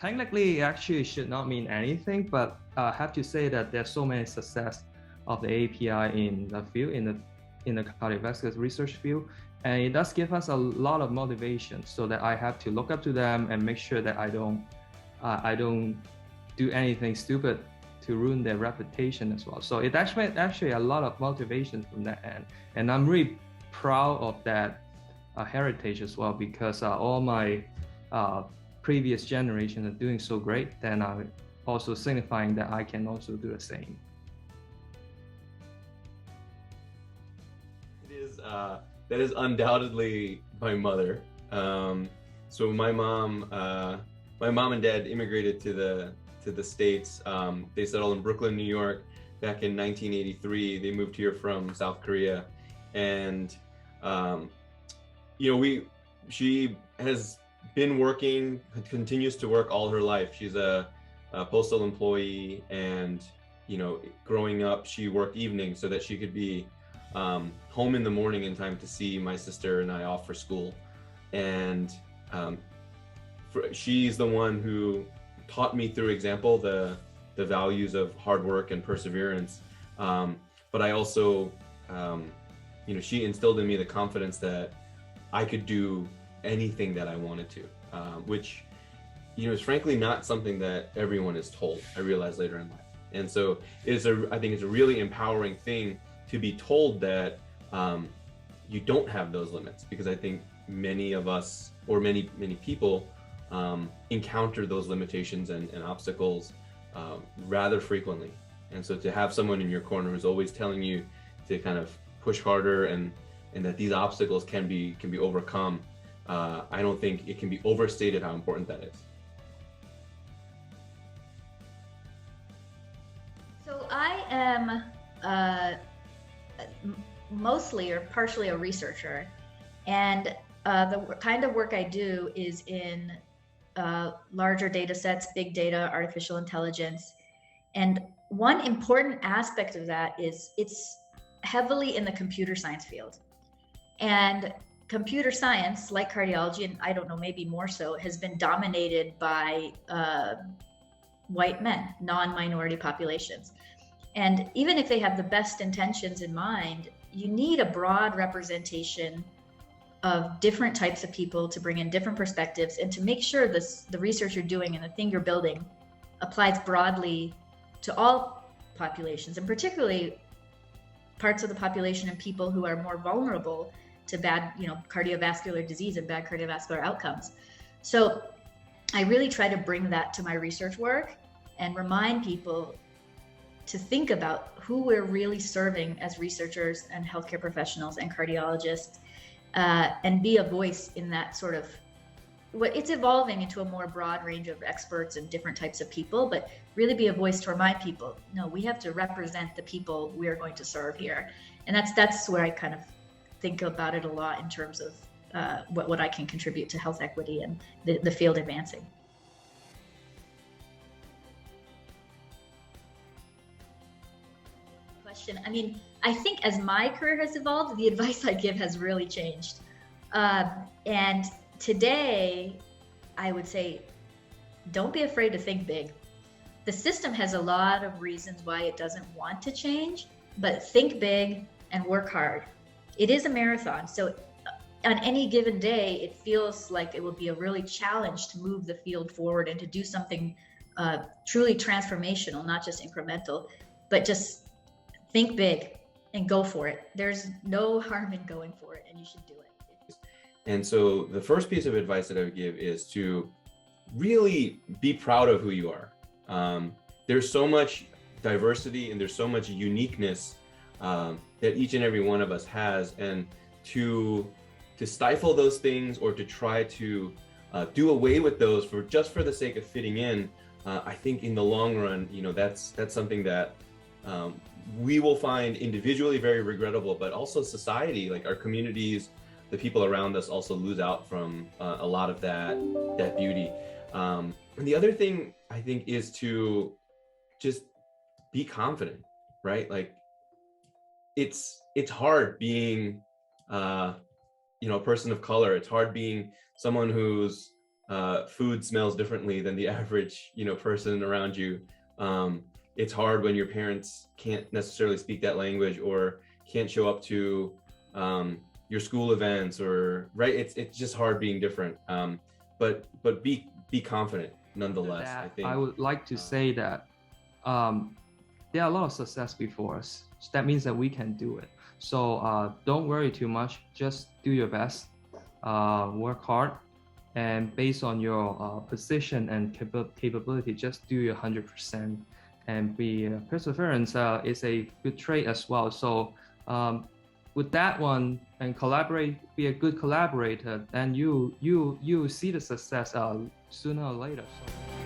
technically, actually, should not mean anything, but I have to say that there's so many success of the API in the field, in the cardiovascular research field, and it does give us a lot of motivation. So that I have to look up to them and make sure that I don't do anything stupid to ruin their reputation as well. So it actually a lot of motivation from that end, and I'm really proud of that heritage as well, because all my previous generations are doing so great, then I'm also signifying that I can also do the same. That is undoubtedly my mother. So my mom and dad immigrated to the States. They settled in Brooklyn, New York, back in 1983. They moved here from South Korea, and she has been working, continues to work all her life. She's a postal employee, and growing up, she worked evenings so that she could be home in the morning in time to see my sister and I off for school. And she's the one who taught me through example the values of hard work and perseverance. But I also, she instilled in me the confidence that I could do anything that I wanted to, which is frankly not something that everyone is told, I realized later in life. And so I think it's a really empowering thing to be told that you don't have those limits, because I think many of us, or many people, encounter those limitations and obstacles rather frequently. And so to have someone in your corner who's always telling you to kind of push harder and that these obstacles can be overcome, I don't think it can be overstated how important that is. So I am mostly or partially a researcher, and the kind of work I do is in larger data sets, big data, artificial intelligence. And one important aspect of that is it's heavily in the computer science field. And computer science, like cardiology, and I don't know, maybe more so, has been dominated by white men, non-minority populations. And even if they have the best intentions in mind, you need a broad representation of different types of people to bring in different perspectives and to make sure the research you're doing and the thing you're building applies broadly to all populations, and particularly parts of the population and people who are more vulnerable to bad, cardiovascular disease and bad cardiovascular outcomes. So I really try to bring that to my research work and remind people to think about who we're really serving as researchers and healthcare professionals and cardiologists, and be a voice in that sort of, it's evolving into a more broad range of experts and different types of people, but really be a voice to remind people, no, we have to represent the people we are going to serve here. And that's where I kind of think about it a lot in terms of what I can contribute to health equity and the field advancing. Question. I mean, I think as my career has evolved, the advice I give has really changed. And today, I would say, don't be afraid to think big. The system has a lot of reasons why it doesn't want to change, but think big and work hard. It is a marathon, so on any given day, it feels like it will be a really challenge to move the field forward and to do something truly transformational, not just incremental, but just think big and go for it. There's no harm in going for it, and you should do it. And so the first piece of advice that I would give is to really be proud of who you are. There's so much diversity and there's so much uniqueness that each and every one of us has, and to stifle those things or to try to do away with those for the sake of fitting in, I think in the long run, that's something that we will find individually very regrettable, but also society, like our communities, the people around us, also lose out from a lot of that beauty. And the other thing I think is to just be confident, right? Like it's hard being a person of color. It's hard being someone who's food smells differently than the average, person around you. It's hard when your parents can't necessarily speak that language or can't show up to your school events, or right. It's just hard being different. But be confident nonetheless. I think I would like to say that there are a lot of success before us. So that means that we can do it. So don't worry too much. Just do your best. Work hard, and based on your position and capability, just do your 100%. And be perseverance is a good trait as well. So with that one, and be a good collaborator, then you see the success sooner or later. So.